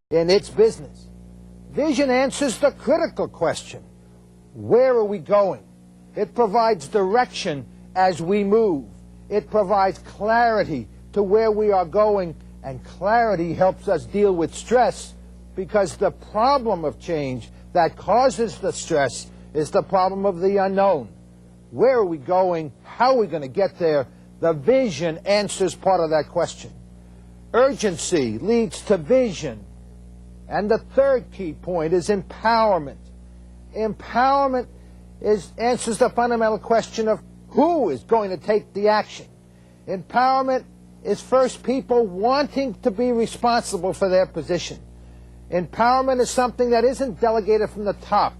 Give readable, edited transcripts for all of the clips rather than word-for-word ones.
in its business. Vision answers the critical question: where are we going? It provides direction as we move. It provides clarity to where we are going, and clarity helps us deal with stress, because the problem of change that causes the stress is the problem of the unknown. Where are we going? How are we going to get there? The vision answers part of that question. Urgency leads to vision. And the third key point is empowerment. Empowerment answers the fundamental question of who is going to take the action. Empowerment is first people wanting to be responsible for their position. Empowerment is something that isn't delegated from the top.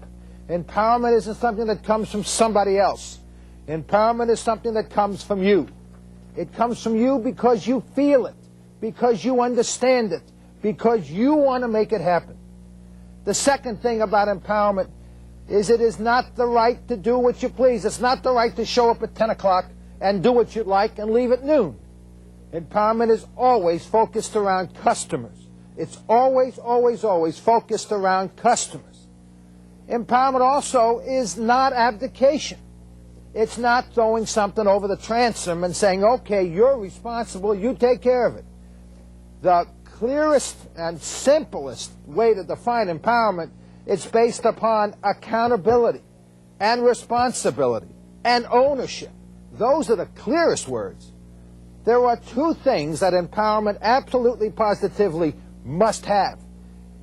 Empowerment isn't something that comes from somebody else. Empowerment is something that comes from you. It comes from you because you feel it, because you understand it, because you want to make it happen. The second thing about empowerment is it is not the right to do what you please. It's not the right to show up at 10 o'clock and do what you'd like and leave at noon. Empowerment is always focused around customers. It's always, always, always focused around customers. Empowerment also is not abdication. It's not throwing something over the transom and saying, okay, you're responsible, you take care of it. The clearest and simplest way to define empowerment is based upon accountability and responsibility and ownership. Those are the clearest words. There are two things that empowerment absolutely positively must have.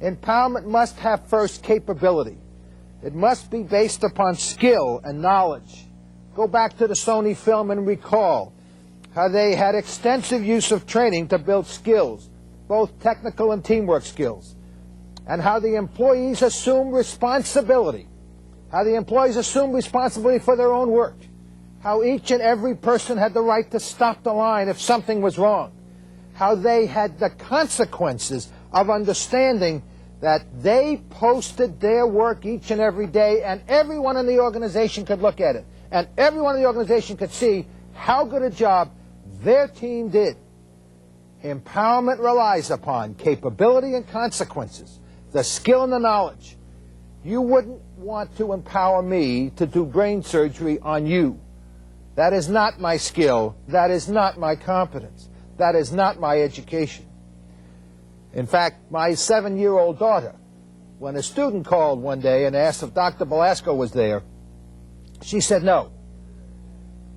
Empowerment must have first capability. It must be based upon skill and knowledge. Go back to the Sony film and recall how they had extensive use of training to build skills, both technical and teamwork skills, and how the employees assume responsibility, how the employees assume responsibility for their own work, how each and every person had the right to stop the line if something was wrong, how they had the consequences of understanding that they posted their work each and every day, and everyone in the organization could look at it, and everyone in the organization could see how good a job their team did. Empowerment relies upon capability and consequences, the skill and the knowledge. You wouldn't want to empower me to do brain surgery on you. That is not my skill. That is not my competence. That is not my education. In fact, my 7-year-old daughter, when a student called one day and asked if Dr. Belasco was there, she said no.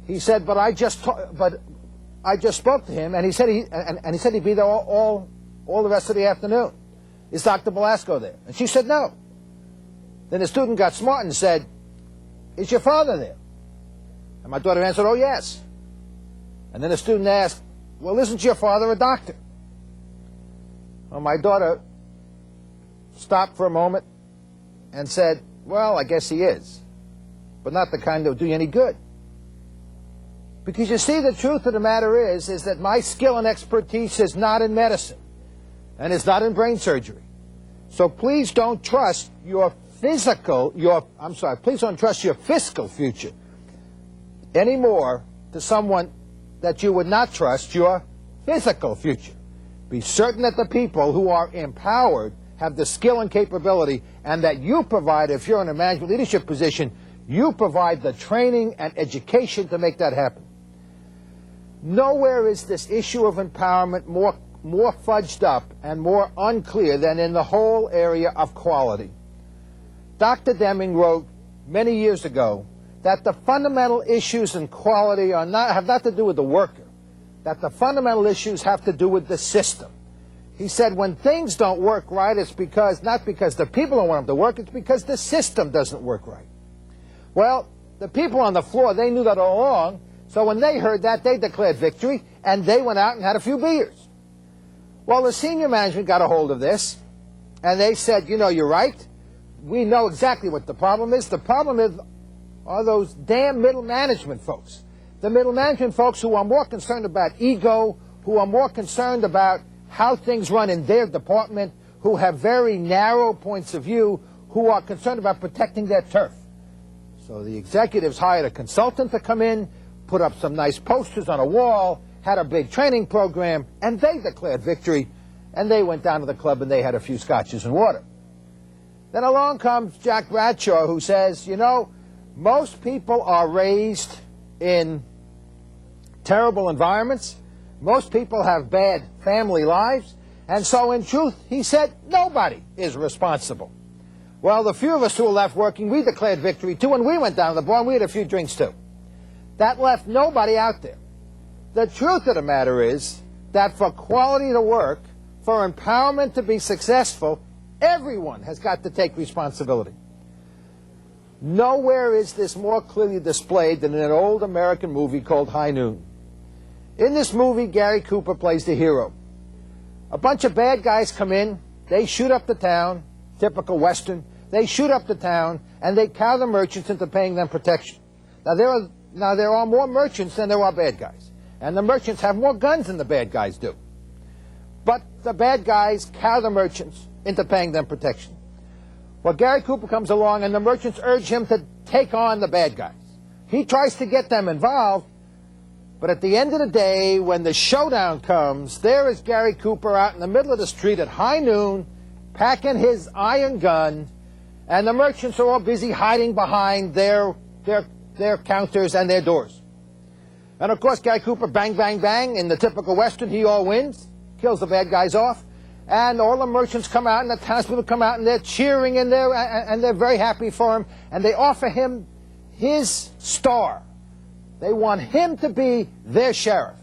He said, but I just spoke to him, and he said he'd be there all the rest of the afternoon. Is Dr. Belasco there? And she said no. Then the student got smart and said, is your father there? And my daughter answered, oh, yes. And then the student asked, well, isn't your father a doctor? Well, my daughter stopped for a moment and said, well, I guess he is, but not the kind that would do you any good. Because you see, the truth of the matter is that my skill and expertise is not in medicine, and it's not in brain surgery. So please don't trust your please don't trust your fiscal future anymore to someone that you would not trust your physical future. Be certain that the people who are empowered have the skill and capability, and that you provide, if you're in a management leadership position, you provide the training and education to make that happen. Nowhere is this issue of empowerment more fudged up and more unclear than in the whole area of quality. Dr. Deming wrote many years ago that the fundamental issues in quality have not to do with the worker, that the fundamental issues have to do with the system. He said when things don't work right, it's not because the people don't want them to work, it's because the system doesn't work right. Well, the people on the floor, they knew that all along, so when they heard that, they declared victory, and they went out and had a few beers. Well, the senior management got a hold of this, and they said, you know, you're right. We know exactly what the problem is. The problem are those damn middle management folks. The middle management folks who are more concerned about ego, who are more concerned about how things run in their department, who have very narrow points of view, who are concerned about protecting their turf. So the executives hired a consultant to come in, put up some nice posters on a wall, had a big training program, and they declared victory. and they went down to the club and they had a few scotches and water. Then along comes Jack Bradshaw, who says, you know, most people are raised in terrible environments. Most people have bad family lives. And so, in truth, he said, nobody is responsible. Well, the few of us who were left working, we declared victory, too, and we went down to the bar and we had a few drinks, too. That left nobody out there. The truth of the matter is that for quality to work, for empowerment to be successful, everyone has got to take responsibility. Nowhere is this more clearly displayed than in an old American movie called High Noon. In this movie, Gary Cooper plays the hero. A bunch of bad guys come in, they shoot up the town, typical Western, they shoot up the town, and they cow the merchants into paying them protection. Now there are more merchants than there are bad guys, and the merchants have more guns than the bad guys do. But the bad guys cow the merchants into paying them protection. Well, Gary Cooper comes along, and the merchants urge him to take on the bad guys. He tries to get them involved, but at the end of the day, when the showdown comes, there is Gary Cooper out in the middle of the street at high noon, packing his iron gun, and the merchants are all busy hiding behind their counters and their doors. And of course, Gary Cooper, bang, bang, bang, in the typical Western, he all wins, kills the bad guys off, and all the merchants come out, and the townspeople come out, and they're cheering, and they're very happy for him, and they offer him his star. They want him to be their sheriff.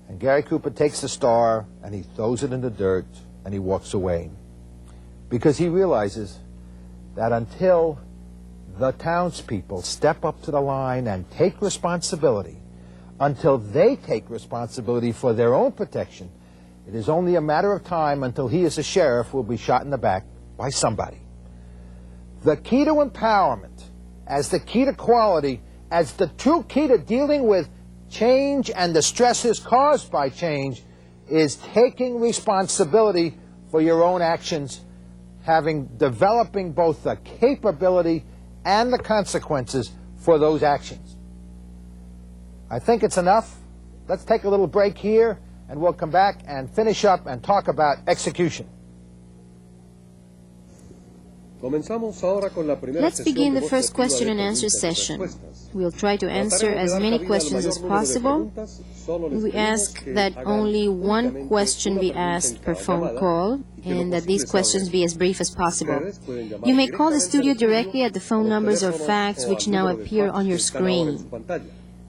And Gary Cooper takes the star, and he throws it in the dirt, and he walks away. Because he realizes that until the townspeople step up to the line and take responsibility, until they take responsibility for their own protection, it is only a matter of time until he as a sheriff will be shot in the back by somebody. The key to empowerment, as the key to quality, as the true key to dealing with change and the stresses caused by change, is taking responsibility for your own actions, developing both the capability and the consequences for those actions. I think it's enough. Let's take a little break here, and we'll come back and finish up and talk about execution. Let's begin the first question and answer session. We'll try to answer as many questions as possible. We ask that only one question be asked per phone call, and that these questions be as brief as possible. You may call the studio directly at the phone numbers or fax which now appear on your screen.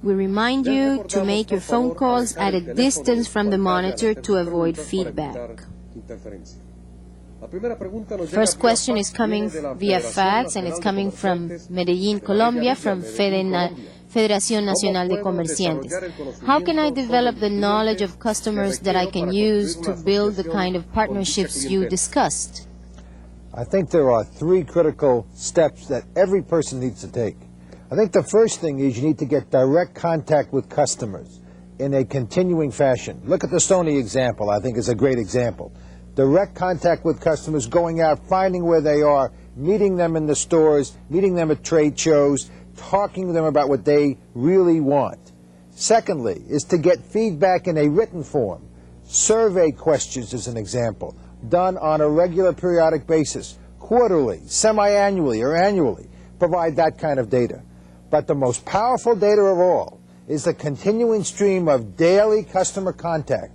We remind you to make your phone calls at a distance from the monitor to avoid feedback. First question is coming via fax, and it's coming from Medellín, Colombia, from Federación Nacional de Comerciantes. How can I develop the knowledge of customers that I can use to build the kind of partnerships you discussed? I think there are three critical steps that every person needs to take. I think the first thing is you need to get direct contact with customers in a continuing fashion. Look at the Sony example. I think is a great example. Direct contact with customers, going out, finding where they are, meeting them in the stores, meeting them at trade shows, talking to them about what they really want. Secondly, is to get feedback in a written form. Survey questions is an example, done on a regular periodic basis, quarterly, semi-annually, or annually. Provide that kind of data. But the most powerful data of all is the continuing stream of daily customer contact,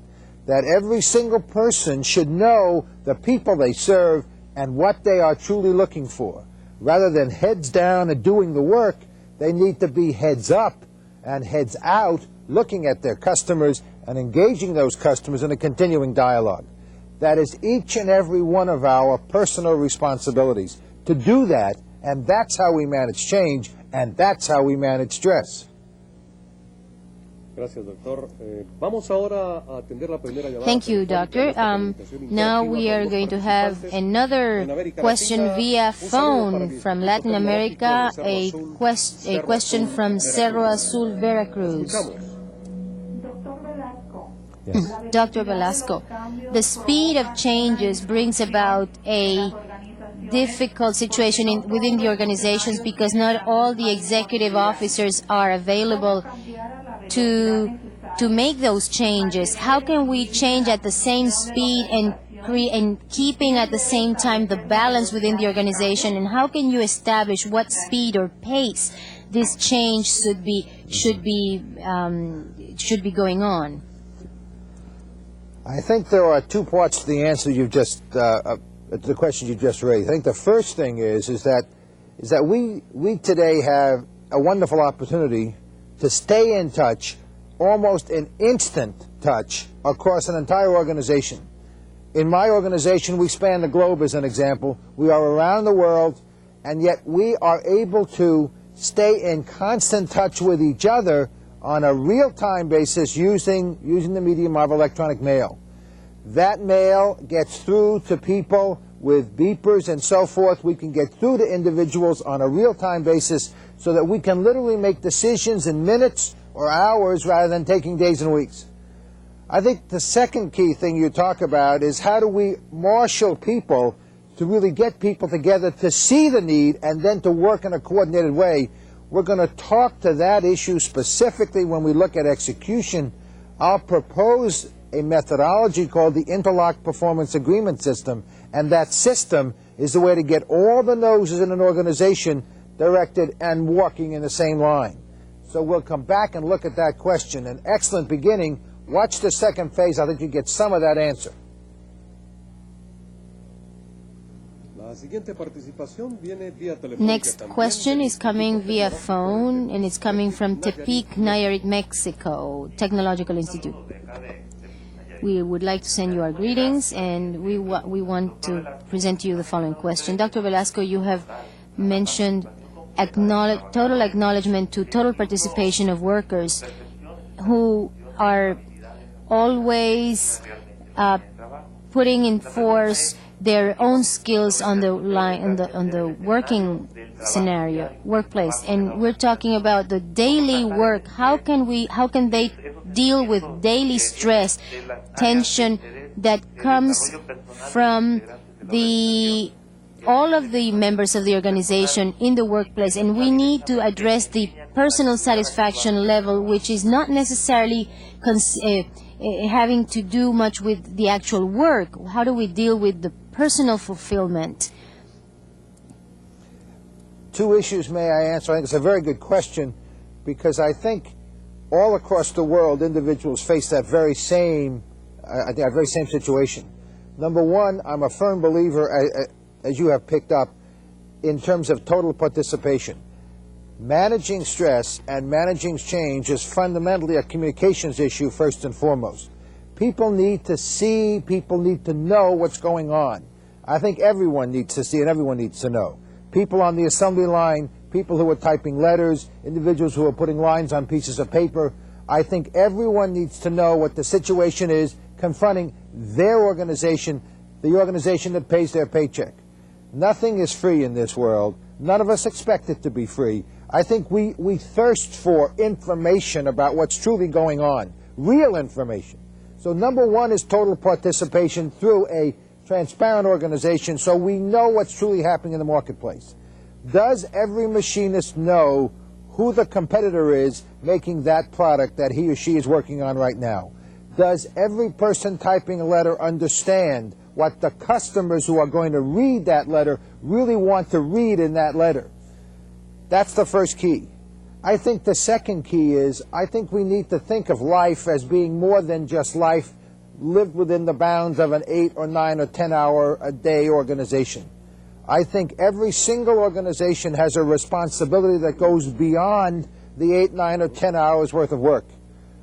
that every single person should know the people they serve and what they are truly looking for. Rather than heads down and doing the work, they need to be heads up and heads out, looking at their customers and engaging those customers in a continuing dialogue. That is each and every one of our personal responsibilities to do that, and that's how we manage change, and that's how we manage stress. Thank you, Doctor. Now we are going to have another question via phone from Latin America, a question from Cerro Azul, Veracruz. Yes. Dr. Belasco, the speed of changes brings about a difficult situation within the organizations because not all the executive officers are available to to make those changes? How can we change at the same speed and keeping at the same time the balance within the organization? And how can you establish what speed or pace this change should be going on? I think there are two parts to the answer you've just the question you just raised. I think the first thing is that we today have a wonderful opportunity to stay in touch, almost in instant touch, across an entire organization. In my organization, we span the globe as an example. We are around the world, and yet we are able to stay in constant touch with each other on a real-time basis using the medium of electronic mail. That mail gets through to people with beepers and so forth. We can get through to individuals on a real-time basis so that we can literally make decisions in minutes or hours rather than taking days and weeks. I think the second key thing you talk about is how do we marshal people to really get people together to see the need and then to work in a coordinated way. We're going to talk to that issue specifically when we look at execution. I'll propose a methodology called the Interlock Performance Agreement System, and that system is the way to get all the noses in an organization directed and walking in the same line. So we'll come back and look at that question. An excellent beginning. Watch the second phase. I think you get some of that answer. Next question is coming via phone, and it's coming from Tepic, Nayarit, Mexico, Technological Institute. We would like to send you our greetings, and we want to present to you the following question. Dr. Belasco, you have mentioned total acknowledgement to total participation of workers who are always putting in force their own skills on the line, on the working scenario, workplace, and we're talking about the daily work. How can they deal with daily stress, tension that comes from all of the members of the organization in the workplace? And we need to address the personal satisfaction level, which is not necessarily having to do much with the actual work. How do we deal with the personal fulfillment? Two issues may I answer. I think it's a very good question, because I think all across the world individuals face that very same situation. Number one, I'm a firm believer, as you have picked up, in terms of total participation. Managing stress and managing change is fundamentally a communications issue first and foremost. People need to see, people need to know what's going on. I think everyone needs to see and everyone needs to know. People on the assembly line, people who are typing letters, individuals who are putting lines on pieces of paper. I think everyone needs to know what the situation is confronting their organization, the organization that pays their paycheck. Nothing is free in this world. None of us expect it to be free. I think we thirst for information about what's truly going on, real information. So number one is total participation through a transparent organization so we know what's truly happening in the marketplace. Does every machinist know who the competitor is making that product that he or she is working on right now? Does every person typing a letter understand what the customers who are going to read that letter really want to read in that letter? That's the first key. I think the second key is, I think we need to think of life as being more than just life lived within the bounds of an 8 or 9 or 10 hour a day organization. I think every single organization has a responsibility that goes beyond the 8, 9, or 10 hours worth of work.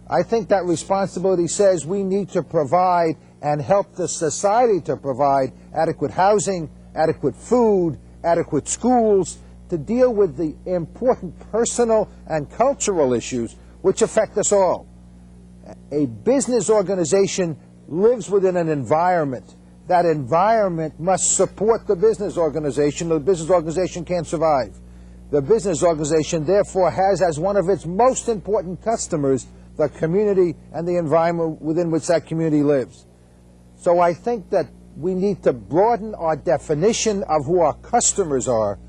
I think that responsibility says we need to provide and help the society to provide adequate housing, adequate food, adequate schools, to deal with the important personal and cultural issues which affect us all. A business organization lives within an environment. That environment must support the business organization, or the business organization can't survive. The business organization, therefore, has as one of its most important customers the community and the environment within which that community lives. So I think that we need to broaden our definition of who our customers are,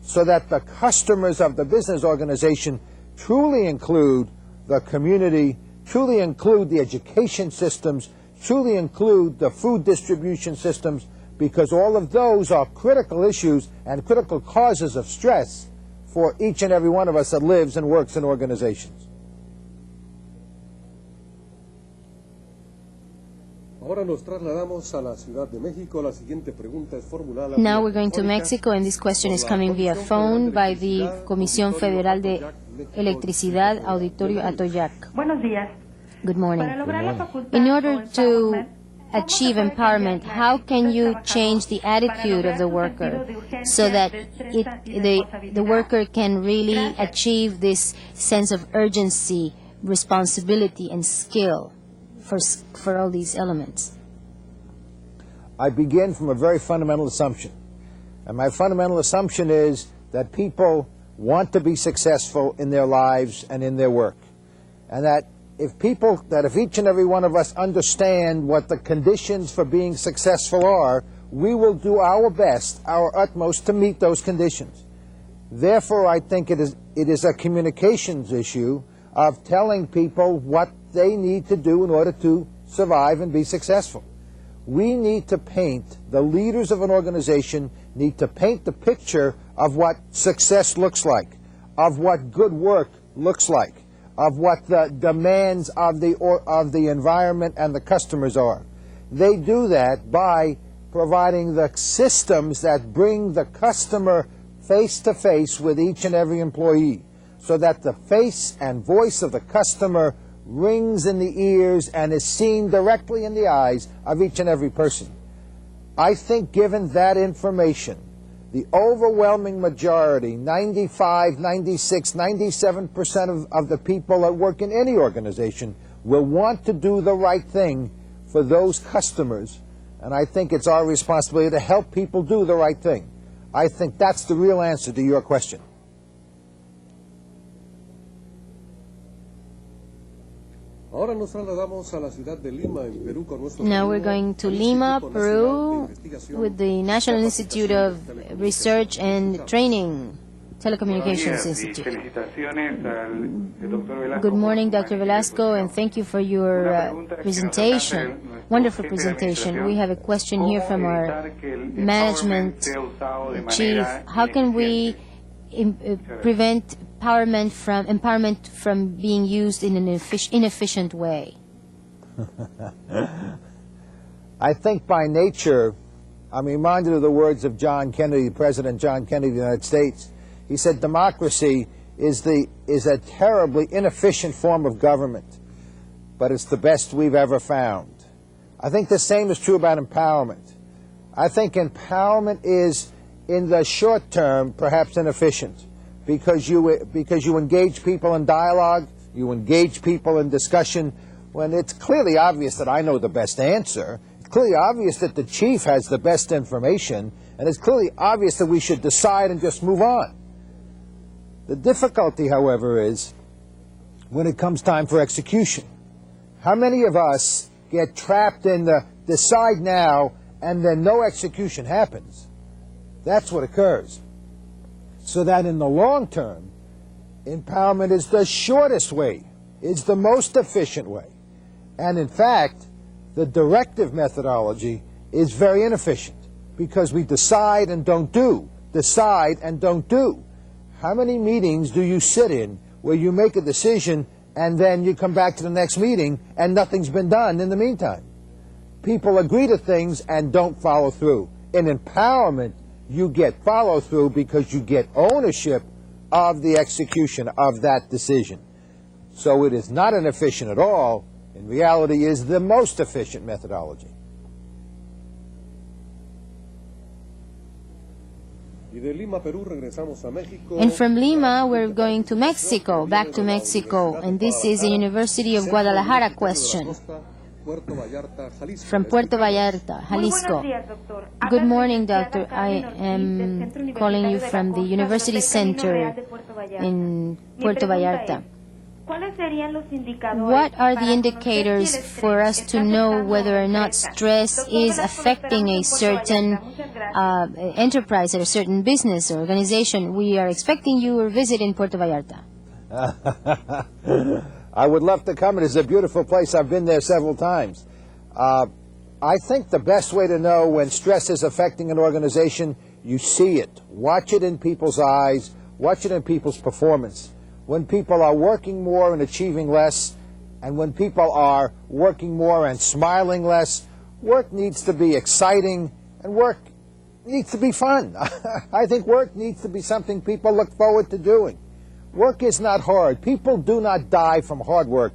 so that the customers of the business organization truly include the community, truly include the education systems, truly include the food distribution systems, because all of those are critical issues and critical causes of stress for each and every one of us that lives and works in organizations. Now we're going to Mexico, and this question is coming via phone by the Comisión Federal de Electricidad, Auditorio Atoyac. Buenos días. Good morning. Para lograr la facultad In order o to empowerment, achieve empowerment, how can you change the attitude of the worker so that the worker can really achieve this sense of urgency, responsibility, and skill for all these elements? I begin from a very fundamental assumption. And my fundamental assumption is that people want to be successful in their lives and in their work. And that if each and every one of us understand what the conditions for being successful are, we will do our best, our utmost to meet those conditions. Therefore, I think it is a communications issue of telling people what they need to do in order to survive and be successful. We need to paint, the leaders of an organization need to paint the picture of what success looks like, of what good work looks like, of what the demands of the environment and the customers are. They do that by providing the systems that bring the customer face to face with each and every employee, so that the face and voice of the customer rings in the ears and is seen directly in the eyes of each and every person. I think given that information, the overwhelming majority, 95, 96, 97% of the people that work in any organization will want to do the right thing for those customers. And I think it's our responsibility to help people do the right thing. I think that's the real answer to your question. Now we're going to Lima, Peru, with the National Institute of Research and Training, Telecommunications Institute. Good morning, Dr. Velasco, and thank you for your presentation. Wonderful presentation. We have a question here from our management chief. How can we prevent empowerment from being used in an inefficient way? I think by nature, I'm reminded of the words of John Kennedy, President John Kennedy of the United States. He said democracy is a terribly inefficient form of government, but it's the best we've ever found. I think the same is true about empowerment. I think empowerment is, in the short term, perhaps inefficient, because you engage people in dialogue, you engage people in discussion, when it's clearly obvious that I know the best answer, it's clearly obvious that the chief has the best information, and it's clearly obvious that we should decide and just move on. The difficulty, however, is when it comes time for execution. How many of us get trapped in the decide now and then no execution happens? That's what occurs. So that in the long term, empowerment is the shortest way, is the most efficient way. And in fact, the directive methodology is very inefficient because we decide and don't do, decide and don't do. How many meetings do you sit in where you make a decision and then you come back to the next meeting and nothing's been done in the meantime? People agree to things and don't follow through. In empowerment, you get follow-through because you get ownership of the execution of that decision. So it is not inefficient at all. In reality, it is the most efficient methodology. And from Lima, we're going to Mexico, back to Mexico, and this is a University of Guadalajara question. From Puerto Vallarta, Jalisco. Good morning, doctor. I am calling you from the University Center in Puerto Vallarta. What are the indicators for us to know whether or not stress is affecting a certain enterprise or a certain business or organization? We are expecting your visit in Puerto Vallarta. I would love to come. It is a beautiful place. I've been there several times. I think the best way to know when stress is affecting an organization, you see it. Watch it in people's eyes. Watch it in people's performance. When people are working more and achieving less, and when people are working more and smiling less, work needs to be exciting, and work needs to be fun. I think work needs to be something people look forward to doing. Work is not hard. People do not die from hard work.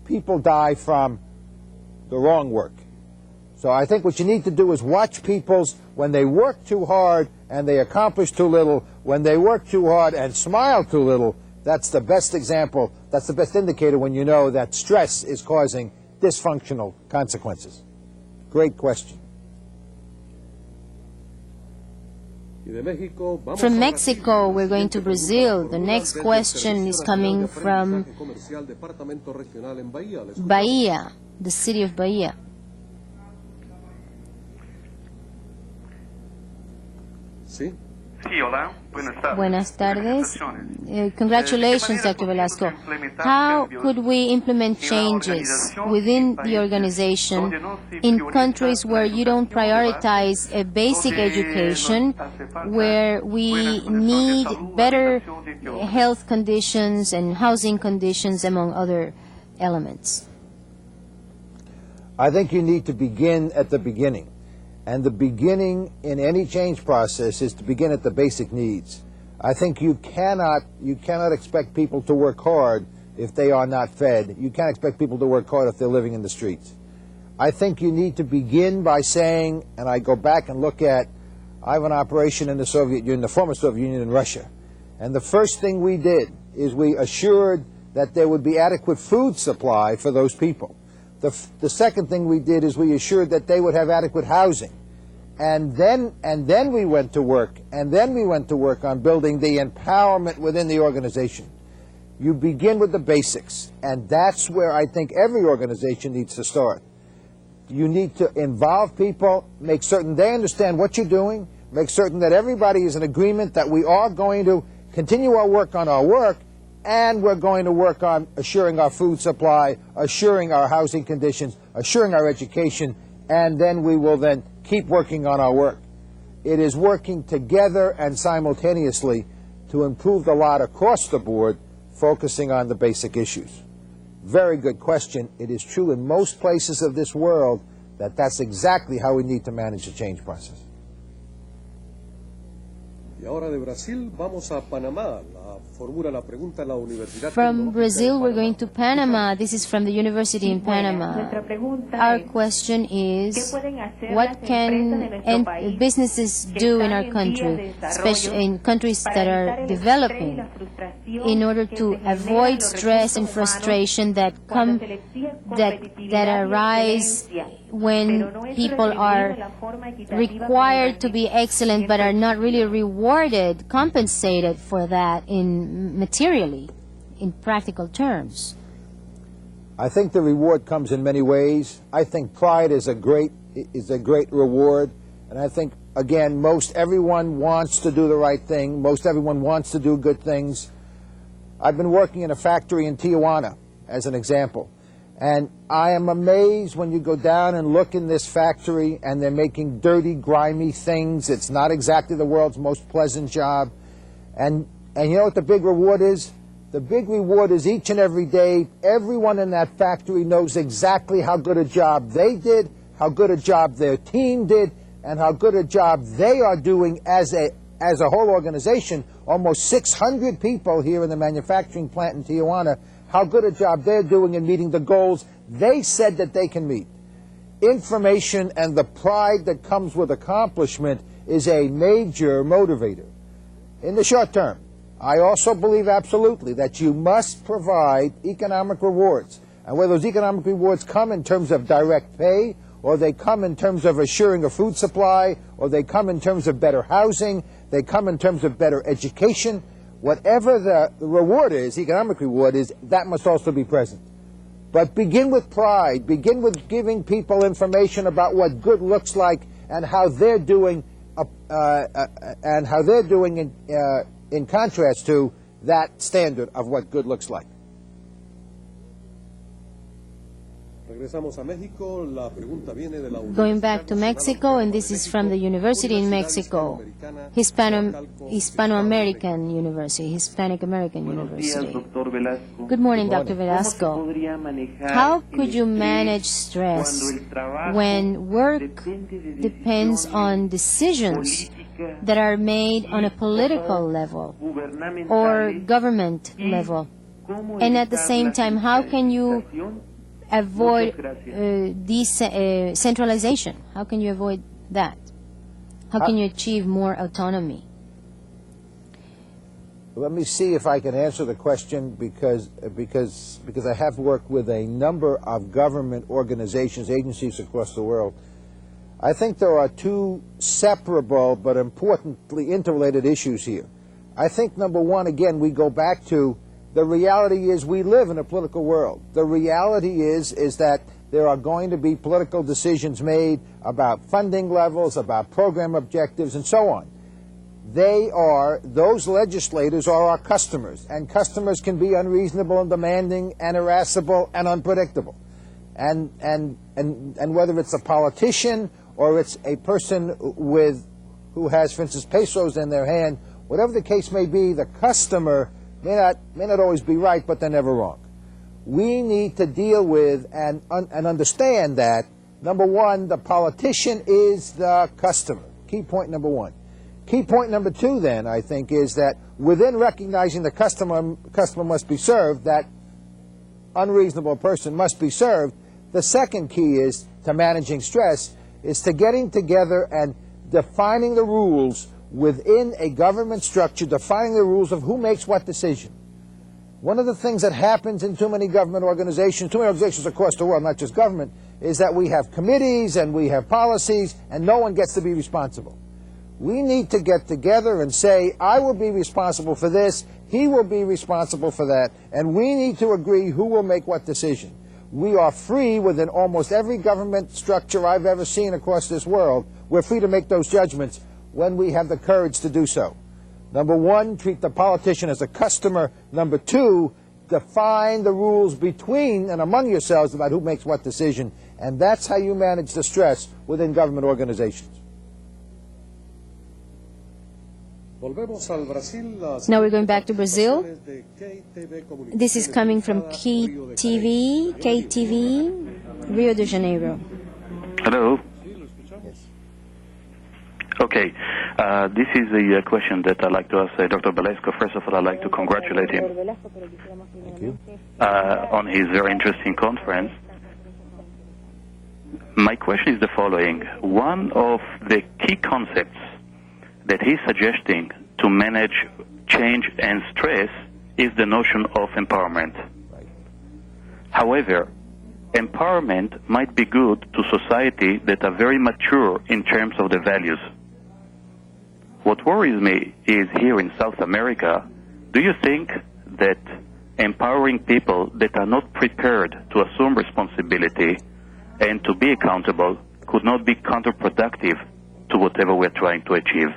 People die from the wrong work. So I think what you need to do is watch people's, when they work too hard and they accomplish too little, when they work too hard and smile too little, that's the best example, that's the best indicator when you know that stress is causing dysfunctional consequences. Great question. From Mexico, we're going to Brazil. The next question is coming from Bahia, the city of Bahia. Sí. Buenas tardes. Congratulations, Dr. Velasco. How could we implement changes within the organization in countries where you don't prioritize a basic education, where we need better health conditions and housing conditions, among other elements? I think you need to begin at the beginning. And the beginning in any change process is to begin at the basic needs. I think you cannot expect people to work hard if they are not fed. You can't expect people to work hard if they're living in the streets. I think you need to begin by saying, and I go back and look at, I have an operation in the Soviet Union, the former Soviet Union in Russia. And the first thing we did is we assured that there would be adequate food supply for those people. The second thing we did is we assured that they would have adequate housing. And then we went to work, on building the empowerment within the organization. You begin with the basics, and that's where I think every organization needs to start. You need to involve people, make certain they understand what you're doing, make certain that everybody is in agreement that we are going to continue our work on our work, and we're going to work on assuring our food supply, assuring our housing conditions, assuring our education, and then we will then keep working on our work. It is working together and simultaneously to improve the lot across the board, focusing on the basic issues. Very good question. It is true in most places of this world that that's exactly how we need to manage the change process. Y ahora de Brasil vamos a Panamá. From Brazil, we're going to Panama. This is from the university in Panama. Our question is, what can businesses do in our country, especially in countries that are developing, in order to avoid stress and frustration that arise when people are required to be excellent but are not really rewarded, compensated for that materially, in practical terms? I think the reward comes in many ways. I think pride is a great reward, and I think, again, most everyone wants to do the right thing. Most everyone wants to do good things. I've been working in a factory in Tijuana, as an example. And I am amazed when you go down and look in this factory and they're making dirty, grimy things. It's not exactly the world's most pleasant job. And you know what the big reward is? The big reward is each and every day, everyone in that factory knows exactly how good a job they did, how good a job their team did, and how good a job they are doing as a whole organization. Almost 600 people here in the manufacturing plant in Tijuana, how good a job they're doing in meeting the goals they said that they can meet. Information and the pride that comes with accomplishment is a major motivator. In the short term, I also believe absolutely that you must provide economic rewards. And whether those economic rewards come in terms of direct pay, or they come in terms of assuring a food supply, or they come in terms of better housing, they come in terms of better education, whatever the reward is, economic reward is, that must also be present. But begin with pride. Begin with giving people information about what good looks like and how they're doing, in contrast to that standard of what good looks like. Regresamos a México. La pregunta viene de la Going back to Mexico, and this is from the university in Mexico, Hispano-American University, Hispanic American University. Good morning, Dr. Velasco. How could you manage stress when work depends on decisions that are made on a political level or government level? And at the same time, how can you avoid centralization? How can you avoid that? How can you achieve more autonomy? Let me see if I can answer the question because I have worked with a number of government organizations, agencies across the world. I think there are two separable but importantly interrelated issues here. I think number one, again, we go back to the reality is we live in a political world. The reality is that there are going to be political decisions made about funding levels, about program objectives, and so on. Those legislators are our customers, and customers can be unreasonable and demanding and irascible and unpredictable. And whether it's a politician or it's a person who has, for instance, pesos in their hand, whatever the case may be, the customer may not always be right, but they're never wrong. We need to deal with and understand that, number one, the politician is the customer. Key point number one. Key point number two, then, I think, is that within recognizing the customer must be served, that unreasonable person must be served, the second key is to managing stress, is to getting together and defining the rules within a government structure, defining the rules of who makes what decision. One of the things that happens in too many government organizations, too many organizations across the world, not just government, is that we have committees and we have policies and no one gets to be responsible. We need to get together and say, I will be responsible for this, he will be responsible for that, and we need to agree who will make what decision. We are free within almost every government structure I've ever seen across this world. We're free to make those judgments when we have the courage to do so. Number one, treat the politician as a customer. Number two, define the rules between and among yourselves about who makes what decision. And that's how you manage the stress within government organizations. Now we're going back to Brazil. This is coming from KTV, Rio de Janeiro. Hello. Okay, this is a question that I'd like to ask Dr. Belasco. First of all, I'd like to congratulate him on his very interesting conference. My question is the following. One of the key concepts that he's suggesting to manage change and stress is the notion of empowerment. However, empowerment might be good to society that are very mature in terms of the values. What worries me is here in South America, do you think that empowering people that are not prepared to assume responsibility and to be accountable could not be counterproductive to whatever we're trying to achieve?